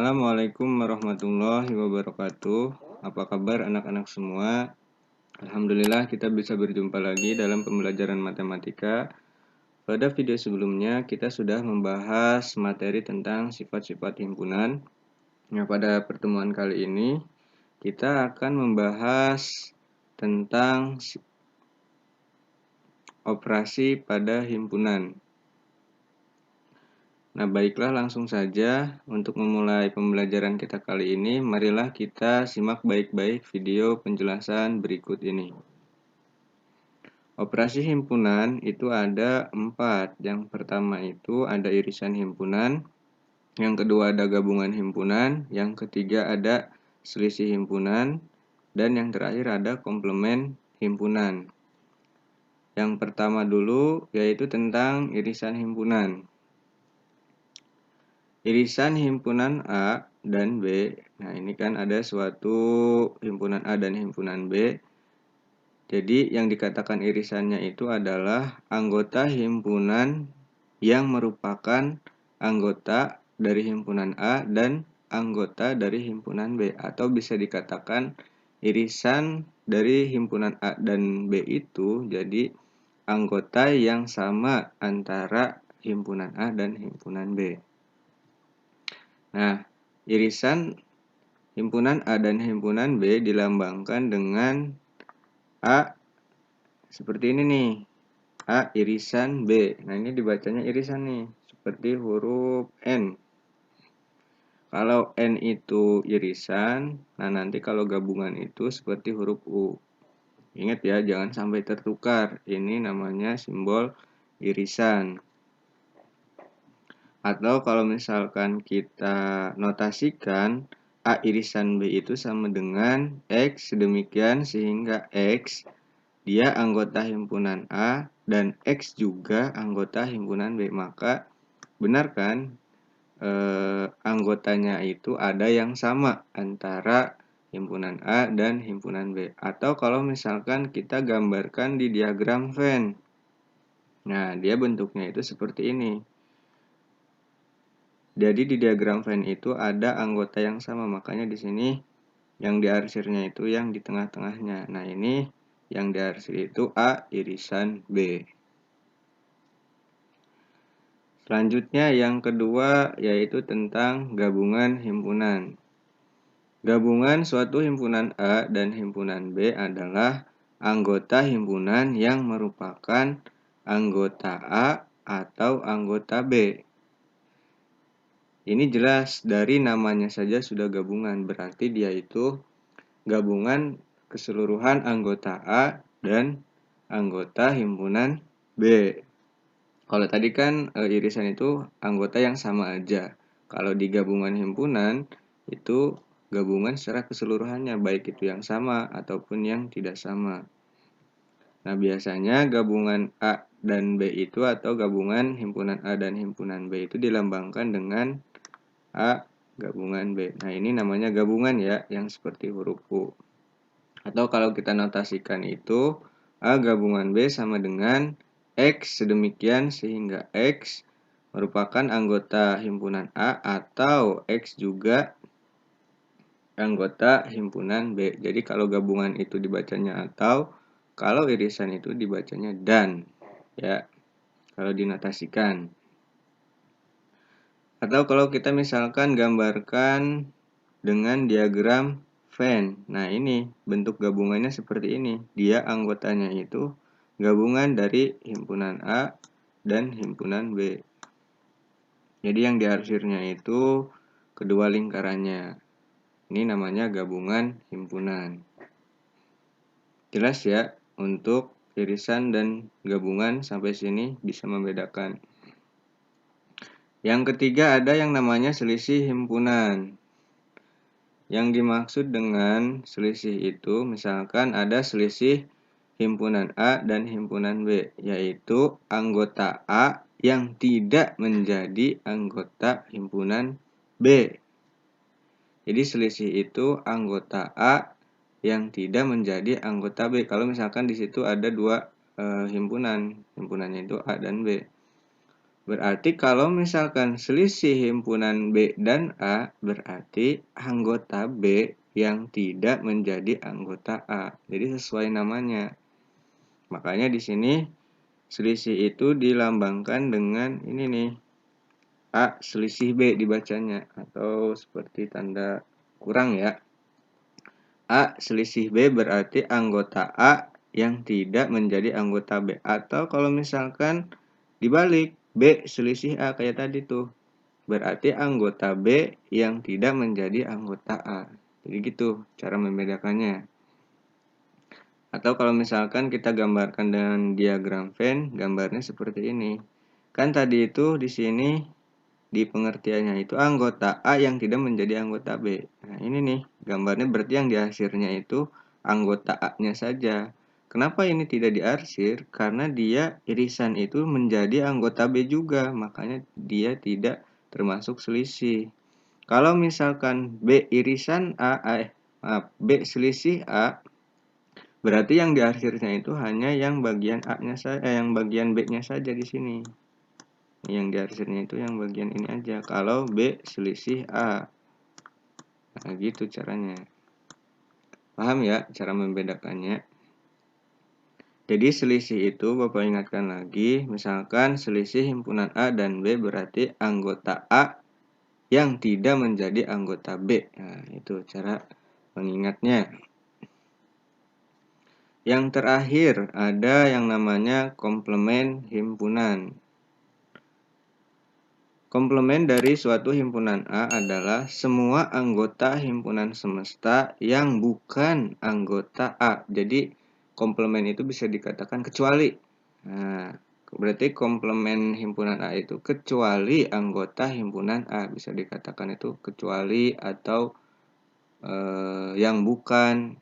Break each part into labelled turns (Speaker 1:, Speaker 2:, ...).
Speaker 1: Assalamualaikum warahmatullahi wabarakatuh. Apa kabar anak-anak semua? Alhamdulillah kita bisa berjumpa lagi dalam pembelajaran matematika. Pada video sebelumnya kita sudah membahas materi tentang sifat-sifat himpunan. Nah, pada pertemuan kali ini kita akan membahas tentang operasi pada himpunan. Nah, baiklah langsung saja untuk memulai pembelajaran kita kali ini, marilah kita simak baik-baik video penjelasan berikut ini. Operasi himpunan itu ada 4. Yang pertama itu ada irisan himpunan, yang kedua ada gabungan himpunan, yang ketiga ada selisih himpunan, dan yang terakhir ada komplement himpunan. Yang pertama dulu yaitu tentang irisan himpunan. Irisan himpunan A dan B. Nah, ini kan ada suatu himpunan A dan himpunan B. Jadi, yang dikatakan irisannya itu adalah anggota himpunan yang merupakan anggota dari himpunan A dan anggota dari himpunan B. Atau bisa dikatakan irisan dari himpunan A dan B itu jadi anggota yang sama antara himpunan A dan himpunan B. Nah, irisan himpunan A dan himpunan B dilambangkan dengan A seperti ini nih. A irisan B. Nah, ini dibacanya irisan nih, seperti huruf N. Kalau N itu irisan, nah nanti kalau gabungan itu seperti huruf U. Ingat ya, jangan sampai tertukar. Ini namanya simbol irisan. Atau kalau misalkan kita notasikan A irisan B itu sama dengan X, demikian sehingga X dia anggota himpunan A dan X juga anggota himpunan B. Maka benar kan anggotanya itu ada yang sama antara himpunan A dan himpunan B. Atau kalau misalkan kita gambarkan di diagram Venn. Nah, dia bentuknya itu seperti ini. Jadi di diagram Venn itu ada anggota yang sama, makanya di sini yang diarsirnya itu yang di tengah-tengahnya. Nah, ini yang diarsir itu A irisan B. Selanjutnya yang kedua yaitu tentang gabungan himpunan. Gabungan suatu himpunan A dan himpunan B adalah anggota himpunan yang merupakan anggota A atau anggota B. Ini jelas dari namanya saja sudah gabungan, berarti dia itu gabungan keseluruhan anggota A dan anggota himpunan B. Kalau tadi kan irisan itu anggota yang sama aja. Kalau di gabungan himpunan itu gabungan secara keseluruhannya, baik itu yang sama ataupun yang tidak sama. Nah, biasanya gabungan A dan B itu atau gabungan himpunan A dan himpunan B itu dilambangkan dengan A gabungan B. Nah, ini namanya gabungan ya, yang seperti huruf U. Atau kalau kita notasikan itu A gabungan B sama dengan X, sedemikian sehingga X merupakan anggota himpunan A atau X juga anggota himpunan B. Jadi kalau gabungan itu dibacanya atau, kalau irisan itu dibacanya dan. Ya, kalau dinotasikan. Atau kalau kita misalkan gambarkan dengan diagram Venn. Nah, ini bentuk gabungannya seperti ini. Dia anggotanya itu gabungan dari himpunan A dan himpunan B. Jadi yang diarsirnya itu kedua lingkarannya. Ini namanya gabungan himpunan. Jelas ya, untuk irisan dan gabungan sampai sini bisa membedakan. Yang ketiga ada yang namanya selisih himpunan. Yang dimaksud dengan selisih itu misalkan ada selisih himpunan A dan himpunan B, yaitu anggota A yang tidak menjadi anggota himpunan B. Jadi selisih itu anggota A yang tidak menjadi anggota B. Kalau misalkan di situ ada dua himpunan, himpunannya itu A dan B. Berarti kalau misalkan selisih himpunan B dan A, berarti anggota B yang tidak menjadi anggota A. Jadi sesuai namanya. Makanya di sini selisih itu dilambangkan dengan ini nih. A selisih B dibacanya, atau seperti tanda kurang ya. A selisih B berarti anggota A yang tidak menjadi anggota B. Atau kalau misalkan dibalik, B selisih A kayak tadi tuh, berarti anggota B yang tidak menjadi anggota A. Jadi gitu cara membedakannya. Atau kalau misalkan kita gambarkan dengan diagram Venn, gambarnya seperti ini. Kan tadi itu di sini di pengertiannya itu anggota A yang tidak menjadi anggota B. Nah, ini nih gambarnya berarti yang diarsirnya itu anggota A-nya saja. Kenapa ini tidak diarsir? Karena dia irisan itu menjadi anggota B juga, makanya dia tidak termasuk selisih. Kalau misalkan B irisan B selisih A, berarti yang diarsirnya itu hanya yang bagian A-nya saja, yang bagian B-nya saja di sini. Yang diarsirnya itu yang bagian ini aja. Kalau B selisih A. Nah, gitu caranya. Paham ya cara membedakannya? Jadi selisih itu Bapak ingatkan lagi, misalkan selisih himpunan A dan B berarti anggota A yang tidak menjadi anggota B. Nah, itu cara mengingatnya. Yang terakhir ada yang namanya komplement himpunan. Komplement dari suatu himpunan A adalah semua anggota himpunan semesta yang bukan anggota A. Jadi komplement itu bisa dikatakan kecuali. Nah, berarti komplement himpunan A itu kecuali anggota himpunan A. Bisa dikatakan itu kecuali atau yang bukan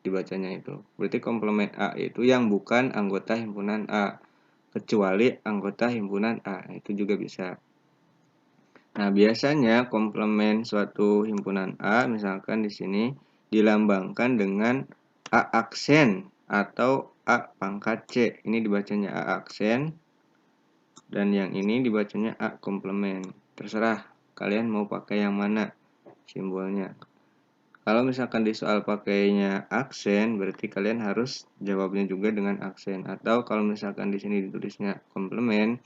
Speaker 1: dibacanya itu. Berarti komplement A itu yang bukan anggota himpunan A. Kecuali anggota himpunan A. Itu juga bisa. Nah, biasanya komplement suatu himpunan A, misalkan di sini dilambangkan dengan A aksen atau A pangkat C. Ini dibacanya A aksen, dan yang ini dibacanya A komplement. Terserah kalian mau pakai yang mana simbolnya. Kalau misalkan di soal pakainya aksen, berarti kalian harus jawabnya juga dengan aksen. Atau kalau misalkan di sini ditulisnya komplement,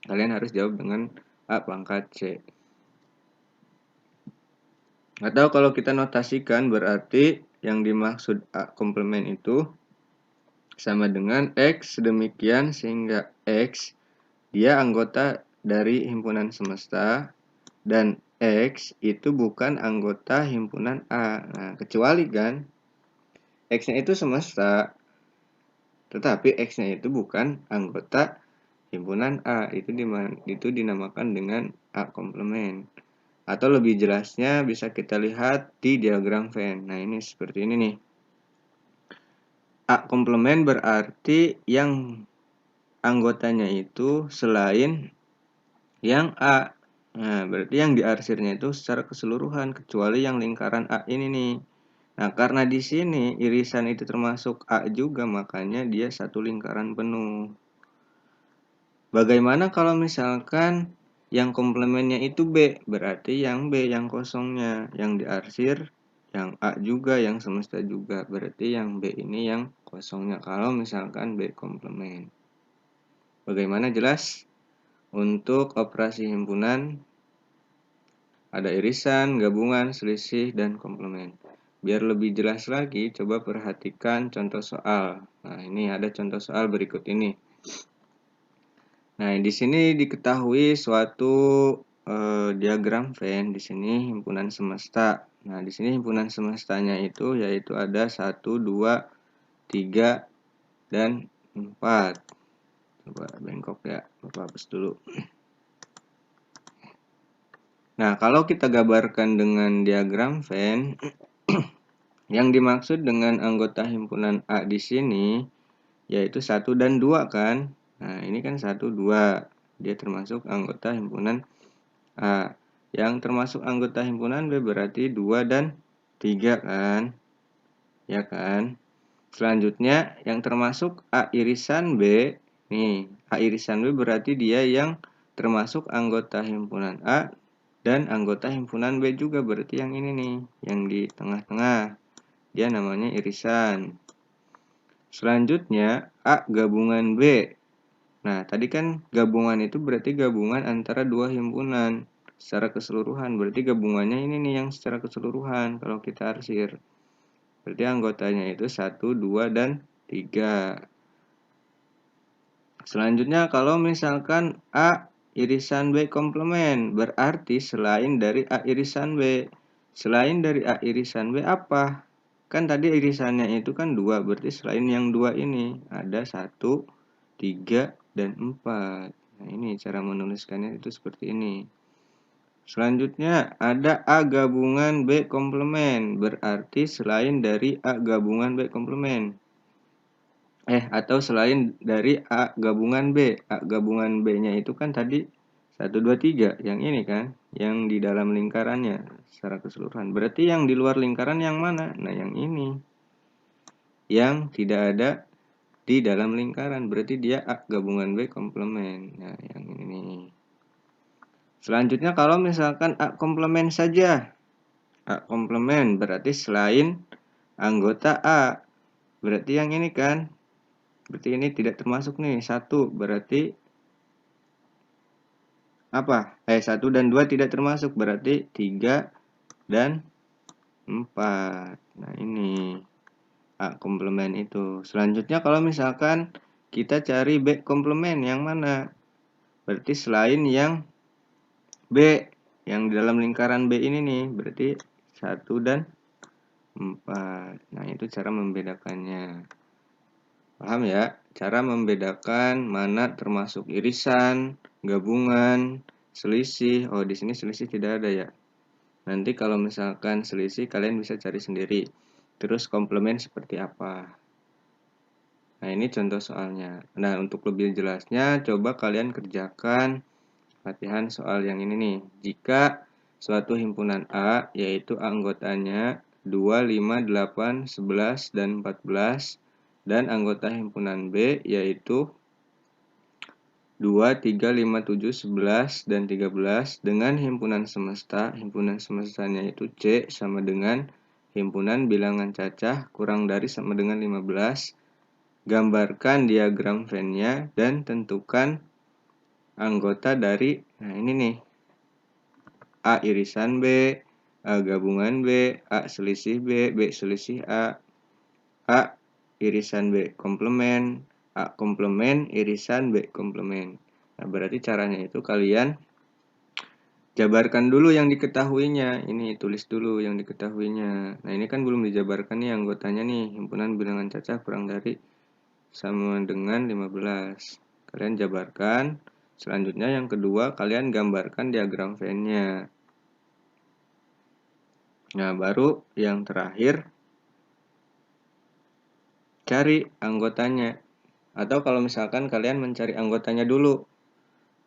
Speaker 1: kalian harus jawab dengan A pangkat C. Atau kalau kita notasikan berarti yang dimaksud A komplement itu sama dengan X sedemikian sehingga X dia anggota dari himpunan semesta dan X itu bukan anggota himpunan A. Nah, kecuali kan X-nya itu semesta tetapi X-nya itu bukan anggota himpunan A. Itu dinamakan dengan A komplement. Atau lebih jelasnya bisa kita lihat di diagram Venn. Nah, ini seperti ini nih. A komplement berarti yang anggotanya itu selain yang A. Nah, berarti yang diarsirnya itu secara keseluruhan kecuali yang lingkaran A ini nih. Nah, karena di sini irisan itu termasuk A juga, makanya dia satu lingkaran penuh. Bagaimana kalau misalkan yang komplemennya itu B, berarti yang B yang kosongnya, yang diarsir yang A juga, yang semesta juga, berarti yang B ini yang kosongnya kalau misalkan B komplement. Bagaimana jelas? Untuk operasi himpunan ada irisan, gabungan, selisih, dan komplement. Biar lebih jelas lagi, coba perhatikan contoh soal. Nah, ini ada contoh soal berikut ini. Nah, di sini diketahui suatu diagram Venn, di sini himpunan semesta. Nah, di sini himpunan semestanya itu yaitu ada 1, 2, 3, dan 4. Coba bengkok ya, Bapak hapus dulu. Nah, kalau kita gambarkan dengan diagram Venn, yang dimaksud dengan anggota himpunan A di sini yaitu 1 dan 2 kan. Nah, ini kan 1, 2. Dia termasuk anggota himpunan A. Yang termasuk anggota himpunan B berarti 2 dan 3 kan. Ya kan? Selanjutnya yang termasuk A irisan B Nih, A irisan B berarti dia yang termasuk anggota himpunan A dan anggota himpunan B juga, berarti yang ini nih, yang di tengah-tengah. Dia namanya irisan. Selanjutnya A gabungan B. Nah, tadi kan gabungan itu berarti gabungan antara dua himpunan secara keseluruhan. Berarti gabungannya ini nih yang secara keseluruhan kalau kita arsir. Berarti anggotanya itu 1, 2, dan 3. Selanjutnya kalau misalkan A irisan B komplement, berarti selain dari A irisan B. Selain dari A irisan B apa? Kan tadi irisannya itu kan 2, berarti selain yang 2 ini ada 1, 3, dan 4. Nah, ini cara menuliskannya itu seperti ini. Selanjutnya ada A gabungan B komplement, berarti selain dari A gabungan B komplement. Atau selain dari A gabungan B. A gabungan B-nya itu kan tadi 1, 2, 3, yang ini kan, yang di dalam lingkarannya secara keseluruhan. Berarti yang di luar lingkaran yang mana? Nah, yang ini. Yang tidak ada di dalam lingkaran, berarti dia A gabungan B komplement. Nah, yang ini nih. Selanjutnya kalau misalkan A komplement saja. A komplement berarti selain anggota A. Berarti yang ini kan. Berarti ini tidak termasuk nih. 1 berarti apa? 1 dan 2 tidak termasuk, berarti 3 dan 4. Nah, ini A komplement itu. Selanjutnya kalau misalkan kita cari B komplement yang mana? Berarti selain yang B, yang di dalam lingkaran B ini nih, berarti 1 dan 4. Nah, itu cara membedakannya. Paham ya? Cara membedakan mana termasuk irisan, gabungan, selisih. Oh, di sini selisih tidak ada ya. Nanti kalau misalkan selisih kalian bisa cari sendiri. Terus komplement seperti apa? Nah, ini contoh soalnya. Nah, untuk lebih jelasnya coba kalian kerjakan latihan soal yang ini nih. Jika suatu himpunan A yaitu anggotanya 2, 5, 8, 11, dan 14 dan anggota himpunan B yaitu 2, 3, 5, 7, 11, dan 13 dengan himpunan semestanya itu C sama dengan himpunan bilangan cacah kurang dari sama dengan 15. Gambarkan diagram Venn-nya dan tentukan anggota dari, nah ini nih, A irisan B, A gabungan B, A selisih B, B selisih A irisan B komplement, A komplement irisan B komplement. Nah, berarti caranya itu kalian jabarkan dulu yang diketahuinya. Ini tulis dulu yang diketahuinya. Nah, ini kan belum dijabarkan nih anggotanya nih, himpunan bilangan cacah kurang dari sama dengan 15. Kalian jabarkan. Selanjutnya yang kedua, kalian gambarkan diagram Venn-nya. Nah, baru yang terakhir, cari anggotanya. Atau kalau misalkan kalian mencari anggotanya dulu,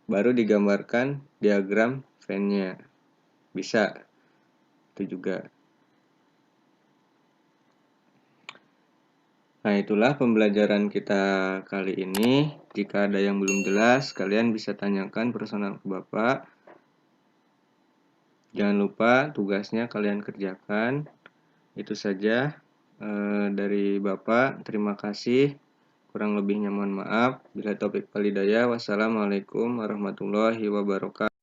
Speaker 1: baru digambarkan diagram Venn-nya. Bisa. Itu juga. Nah, itulah pembelajaran kita kali ini. Jika ada yang belum jelas, kalian bisa tanyakan personal ke Bapak. Jangan lupa tugasnya kalian kerjakan. Itu saja dari Bapak. Terima kasih. Kurang lebihnya mohon maaf. Bila taufiq wal hidayah. Wassalamualaikum warahmatullahi wabarakatuh.